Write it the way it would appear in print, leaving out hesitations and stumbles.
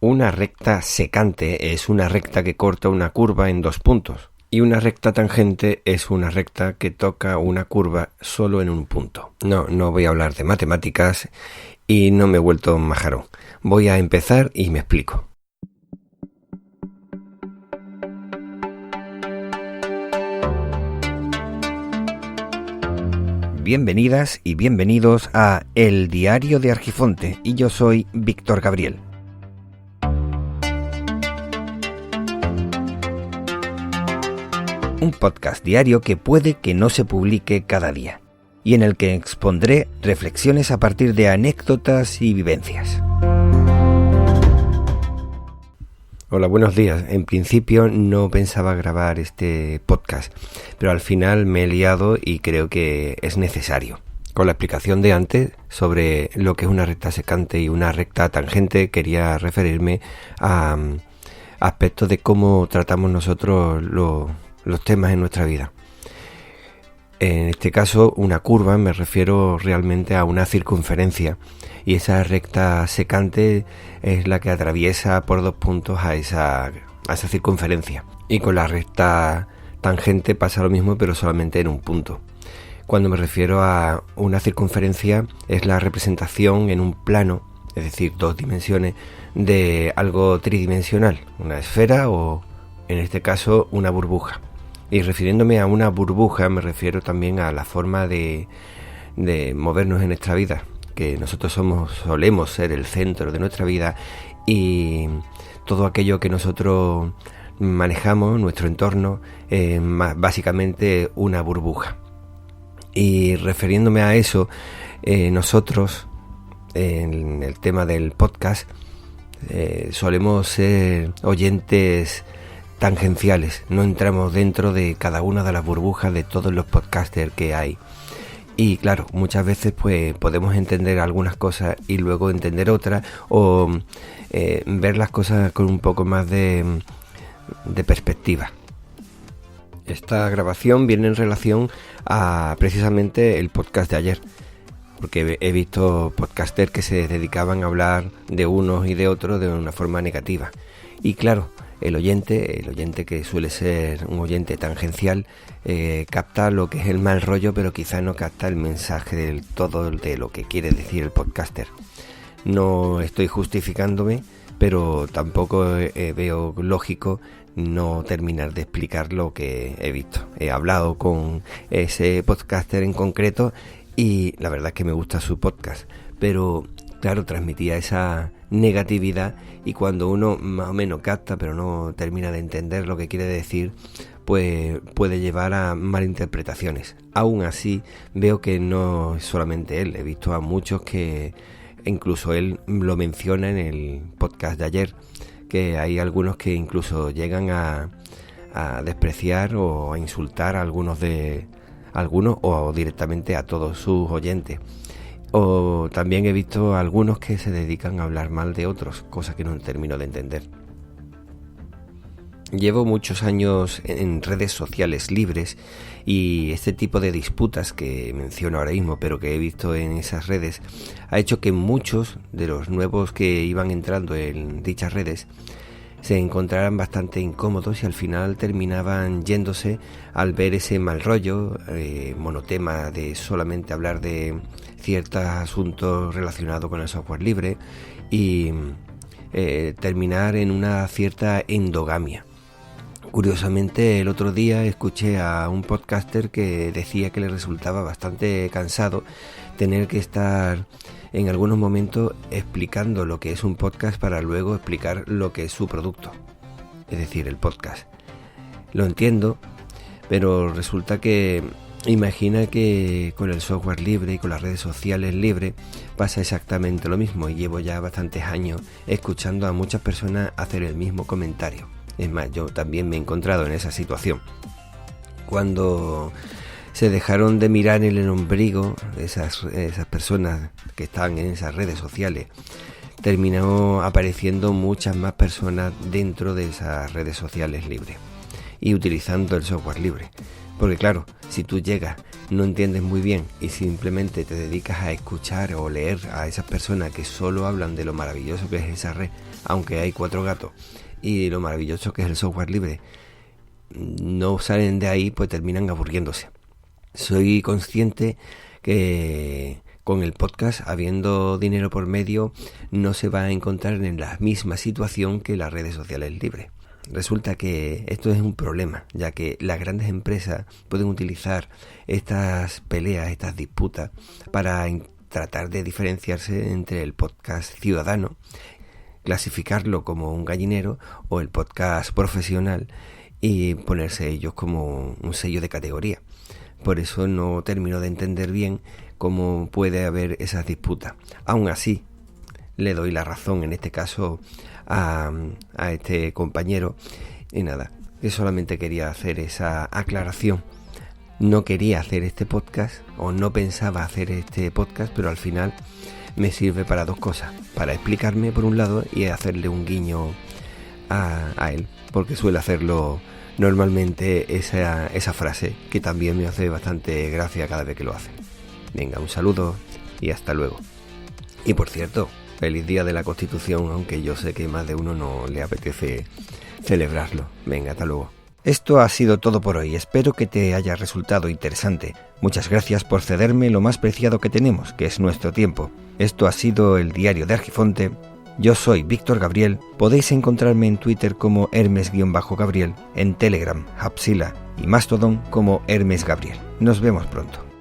Una recta secante es una recta que corta una curva en 2 puntos. Y una recta tangente es una recta que toca una curva solo en un punto. No voy a hablar de matemáticas y no me he vuelto majarón. Voy a empezar y me explico. Bienvenidas y bienvenidos a El Diario de Argifonte y yo soy Víctor Gabriel. Un podcast diario que puede que no se publique cada día y en el que expondré reflexiones a partir de anécdotas y vivencias. Hola, buenos días. En principio no pensaba grabar este podcast, pero al final me he liado y creo que es necesario. Con la explicación de antes sobre lo que es una recta secante y una recta tangente, quería referirme a aspectos de cómo tratamos nosotros los temas en nuestra vida. En este caso, una curva, me refiero realmente a una circunferencia, y esa recta secante es la que atraviesa por 2 puntos a esa circunferencia. Y con la recta tangente pasa lo mismo, pero solamente en un punto. Cuando me refiero a una circunferencia, es la representación en un plano, es decir, 2 dimensiones, de algo tridimensional, una esfera o, en este caso, una burbuja. Y refiriéndome a una burbuja, me refiero también a la forma de movernos en nuestra vida, que nosotros solemos ser el centro de nuestra vida y todo aquello que nosotros manejamos, nuestro entorno, es básicamente una burbuja. Y refiriéndome a eso, nosotros, en el tema del podcast, solemos ser oyentes tangenciales, no entramos dentro de cada una de las burbujas de todos los podcasters que hay. Y claro, muchas veces pues podemos entender algunas cosas y luego entender otras, o ver las cosas con un poco más de perspectiva. Esta grabación viene en relación a precisamente el podcast de ayer, porque he visto podcasters que se dedicaban a hablar de unos y de otros de una forma negativa. Y claro, el oyente que suele ser un oyente tangencial, capta lo que es el mal rollo, pero quizá no capta el mensaje del todo de lo que quiere decir el podcaster. No estoy justificándome, pero tampoco veo lógico no terminar de explicar lo que he visto. He hablado con ese podcaster en concreto y la verdad es que me gusta su podcast, pero claro, transmitía esa negatividad, y cuando uno más o menos capta pero no termina de entender lo que quiere decir, pues puede llevar a malinterpretaciones. Aún así, veo que no es solamente él, he visto a muchos que incluso él lo menciona en el podcast de ayer, que hay algunos que incluso llegan a despreciar o a insultar a algunos o directamente a todos sus oyentes. O también he visto a algunos que se dedican a hablar mal de otros, cosa que no termino de entender. Llevo muchos años en redes sociales libres y este tipo de disputas que menciono ahora mismo, pero que he visto en esas redes, ha hecho que muchos de los nuevos que iban entrando en dichas redes se encontraran bastante incómodos y al final terminaban yéndose al ver ese mal rollo, monotema de solamente hablar de ciertos asuntos relacionados con el software libre y terminar en una cierta endogamia. Curiosamente, el otro día escuché a un podcaster que decía que le resultaba bastante cansado tener que estar en algunos momentos explicando lo que es un podcast para luego explicar lo que es su producto, es decir, el podcast. Lo entiendo, pero resulta que imagina que con el software libre y con las redes sociales libres pasa exactamente lo mismo, y llevo ya bastantes años escuchando a muchas personas hacer el mismo comentario. Es más, yo también me he encontrado en esa situación. Cuando se dejaron de mirar en el ombligo esas personas que estaban en esas redes sociales, terminó apareciendo muchas más personas dentro de esas redes sociales libres y utilizando el software libre. Porque claro, si tú llegas, no entiendes muy bien y simplemente te dedicas a escuchar o leer a esas personas que solo hablan de lo maravilloso que es esa red, aunque hay 4 gatos, y lo maravilloso que es el software libre, no salen de ahí, pues terminan aburriéndose. Soy consciente que con el podcast, habiendo dinero por medio, no se va a encontrar en la misma situación que las redes sociales libres. Resulta que esto es un problema, ya que las grandes empresas pueden utilizar estas peleas, estas disputas, para tratar de diferenciarse entre el podcast ciudadano, clasificarlo como un gallinero, o el podcast profesional y ponerse ellos como un sello de categoría. Por eso no termino de entender bien cómo puede haber esas disputas. Aún así, le doy la razón en este caso a este compañero. Y nada, que solamente quería hacer esa aclaración. No quería hacer este podcast, o no pensaba hacer este podcast, pero al final me sirve para 2 cosas. Para explicarme por un lado y hacerle un guiño a él, porque suele hacerlo normalmente esa frase, que también me hace bastante gracia cada vez que lo hace. Venga, un saludo y hasta luego. Y por cierto, feliz día de la Constitución, aunque yo sé que más de uno no le apetece celebrarlo. Venga, hasta luego. Esto ha sido todo por hoy, espero que te haya resultado interesante. Muchas gracias por cederme lo más preciado que tenemos, que es nuestro tiempo. Esto ha sido el Diario de Argifonte. Yo soy Víctor Gabriel, podéis encontrarme en Twitter como Hermes-Gabriel, en Telegram, Hapsila y Mastodon como Hermes Gabriel. Nos vemos pronto.